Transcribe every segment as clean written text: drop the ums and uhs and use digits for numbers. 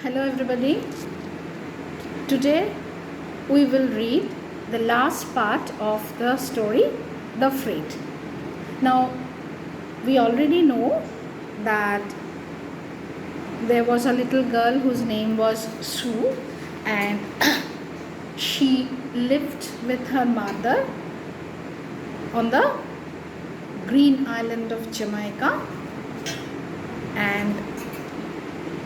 Hello everybody. Today we will read the last part of the story The Freight. Now we already know that there was a little girl whose name was Sue, and she lived with her mother on the green island of Jamaica, and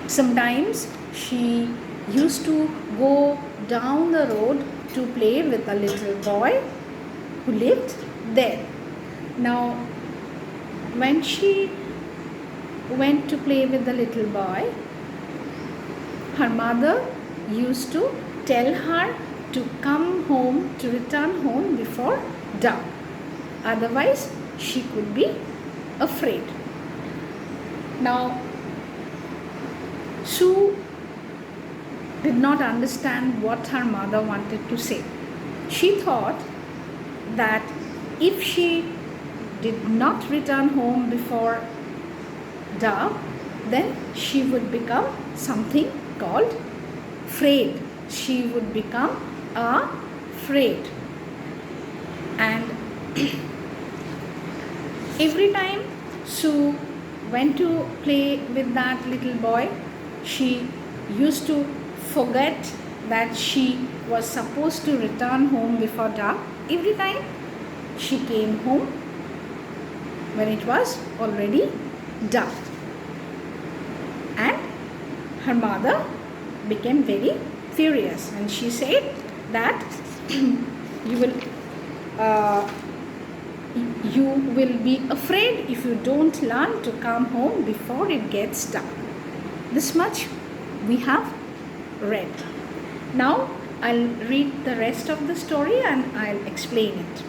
sometimes she used to go down the road to play with a little boy who lived there. Now, when she went to play with the little boy, her mother used to tell her to come home, to return home before dark. Otherwise, she could be afraid. Now, Sue did not understand what her mother wanted to say. She thought that if she did not return home before dark, then she would become something called afraid. She would become afraid. And every time Sue went to play with that little boy, she used to forget that she was supposed to return home before dark. Every time she came home when it was already dark, and her mother became very furious, and she said that you will be afraid if you don't learn to come home before it gets dark. This much we have read. Now I'll read the rest of the story and I'll explain it.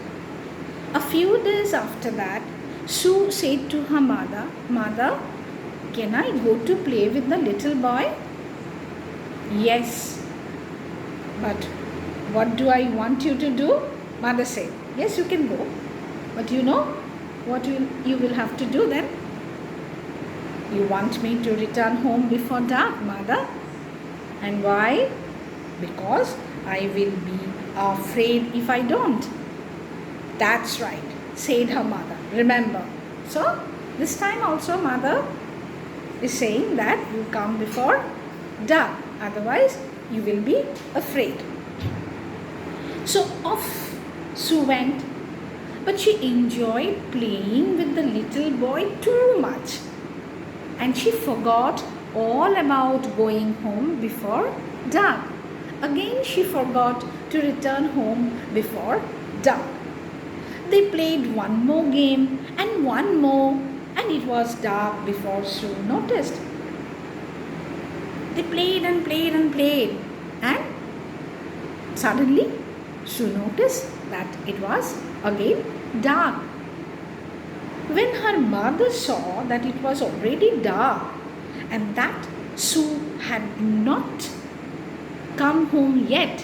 A few days after that, Sue said to her mother, "Mother, can I go to play with the little boy?" "Yes, but what do I want you to do?" Mother said. "Yes, you can go, but you know what you will have to do then?" "You want me to return home before dark, Mother." "And why?" "Because I will be afraid if I don't." "That's right," said her mother. "Remember." So this time also mother is saying that you come before dark, otherwise you will be afraid. So off Sue went, but she enjoyed playing with the little boy too much, and she forgot all about going home before dark. Again she forgot to return home before dark. They played one more game and one more, and it was dark before Sue noticed. They played and played and played, and suddenly Sue noticed that it was again dark. When her mother saw that it was already dark and that Sue had not come home yet,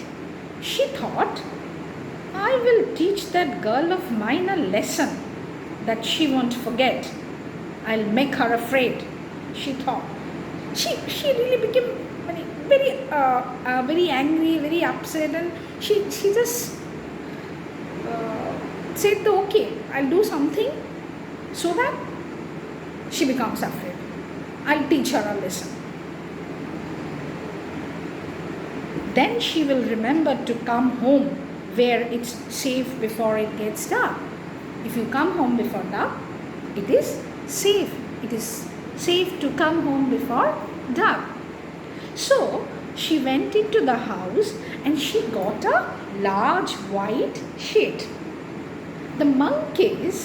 she thought, "I will teach that girl of mine a lesson that she won't forget. I'll make her afraid," she thought. She really became very angry, very upset, and she just said, "Okay, I'll do something so that she becomes afraid. I'll teach her a lesson. Then she will remember to come home where it's safe before it gets dark. If you come home before dark, it is safe. It is safe to come home before dark." So she went into the house and she got a large white sheet. The monkeys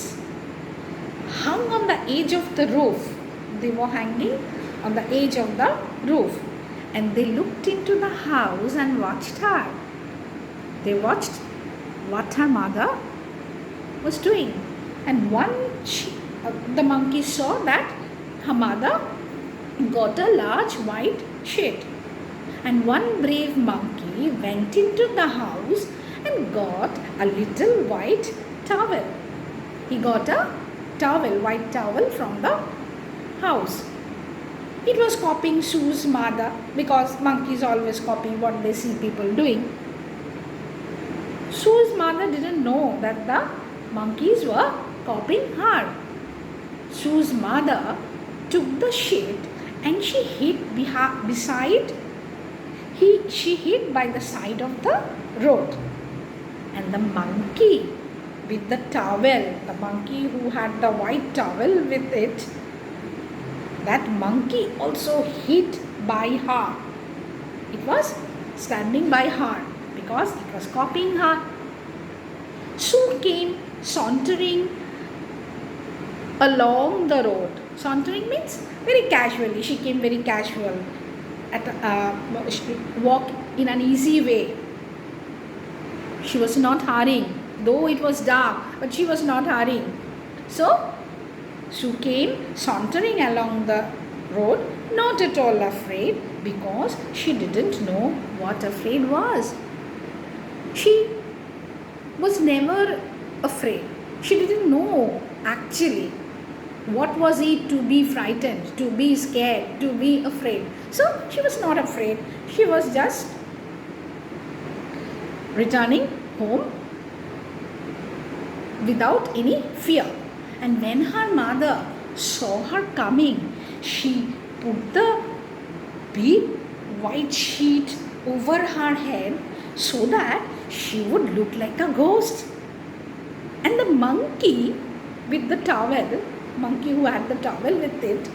hung on the edge of the roof. They were hanging on the edge of the roof, and they looked into the house and watched her. They watched what her mother was doing, and the monkey saw that her mother got a large white sheet, and one brave monkey went into the house and got a little white towel. He got a white towel from the house. It was copying Sue's mother because monkeys always copy what they see people doing. Sue's mother didn't know that the monkeys were copying her. Sue's mother took the shit and she hid she hid by the side of the road. And the monkey with the towel, the monkey who had the white towel with it, that monkey also hid by her. It was standing by her because it was copying her. Sue came sauntering along the road. Sauntering means very casually. She came very casual. She walked in an easy way. She was not hurrying, though it was dark, but she was not hurrying. So Sue came sauntering along the road, not at all afraid, because she didn't know what afraid was. She was never afraid. She didn't know actually what was it to be frightened, to be scared, to be afraid. So she was not afraid. She was just returning home without any fear. And when her mother saw her coming, she put the big white sheet over her head so that she would look like a ghost. And the monkey with the towel, monkey who had the towel with it,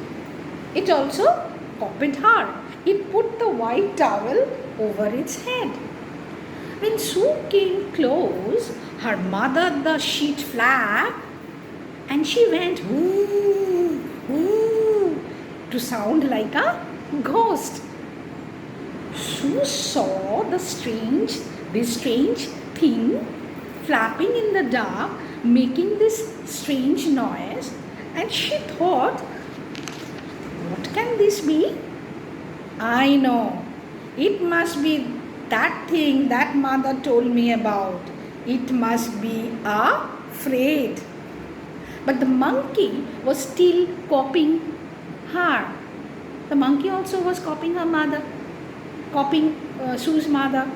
it also copied her. It put the white towel over its head. When Sue came close, her mother the sheet flapped and she went ooh, ooh, to sound like a ghost. Sue saw this strange thing flapping in the dark, making this strange noise, and she thought, what can this be? I know, it must be that thing that mother told me about. It must be a freight. But the monkey was still copying her. The monkey also was copying her mother, copying Sue's mother.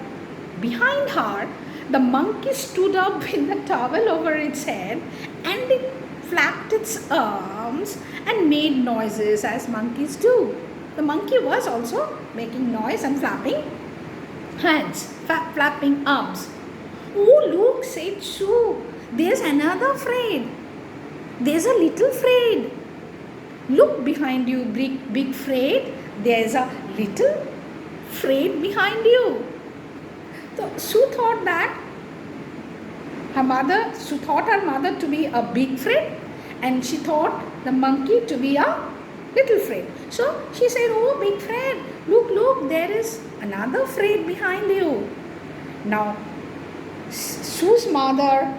Behind her, the monkey stood up with the towel over its head and it flapped its arms and made noises as monkeys do. The monkey was also making noise and flapping hands, flapping arms. Oh, look, said Sue, there's another Fred. There's a little Fred. Look behind you, big Fred. There's a little Fred behind you. So Sue thought that Sue thought her mother to be a big Fred, and she thought the monkey to be a little Fred. So she said, oh, big Fred, look, there is another Fred behind you. Now, Sue's mother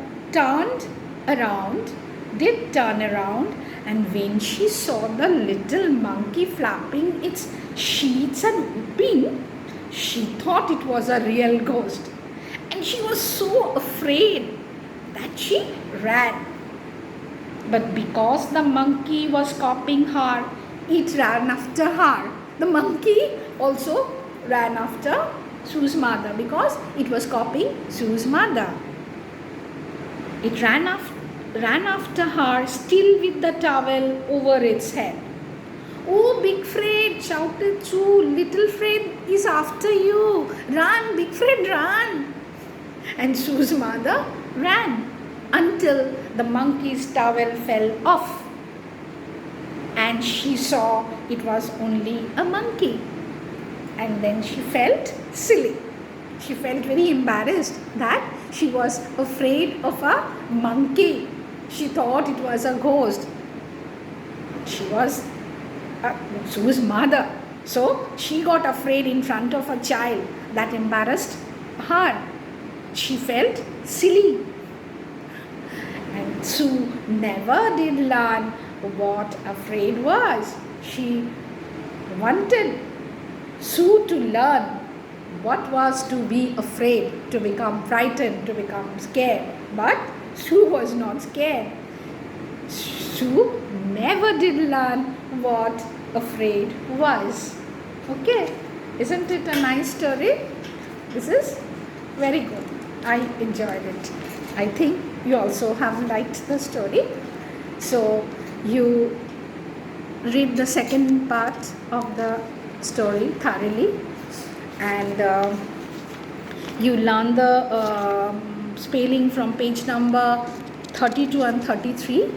did turn around, and when she saw the little monkey flapping its sheets and whooping, she thought it was a real ghost. And she was so afraid that she ran. But because the monkey was copying her, it ran after her. The monkey also ran after Sue's mother because it was copying Sue's mother. It ran after her, still with the towel over its head. Oh, big Fred, shouted Sue, little Fred is after you. Run, big Fred, run. And Sue's mother ran until the monkey's towel fell off. And she saw it was only a monkey. And then she felt silly. She felt very embarrassed that she was afraid of a monkey. She thought it was a ghost. She was Sue's mother. So she got afraid in front of a child. That embarrassed her. She felt silly. And Sue never did learn what afraid was. She wanted Sue to learn what was to be afraid, to become frightened, to become scared. But Sue was not scared. Sue never did learn what afraid was. Okay, isn't it a nice story? This is very good. I enjoyed it. I think you also have liked the story. So you read the second part of the story thoroughly, and you learn the spelling from page number 32 and 33.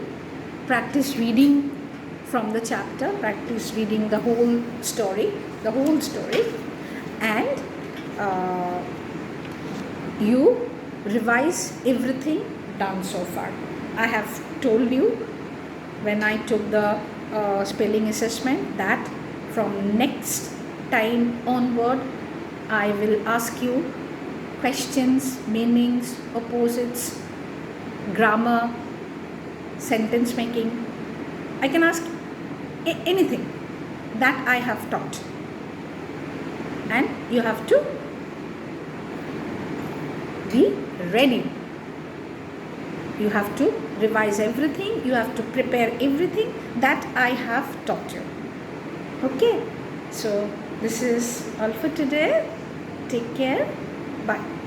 Practice reading from the chapter, practice reading the whole story, and you revise everything done so far. I have told you when I took the spelling assessment that from next time onward I will ask you questions, meanings, opposites, grammar, sentence making. I can ask anything that I have taught, and you have to be ready. You have to revise everything, you have to prepare everything that I have taught you. Okay, so this is all for today. Take care. Bye.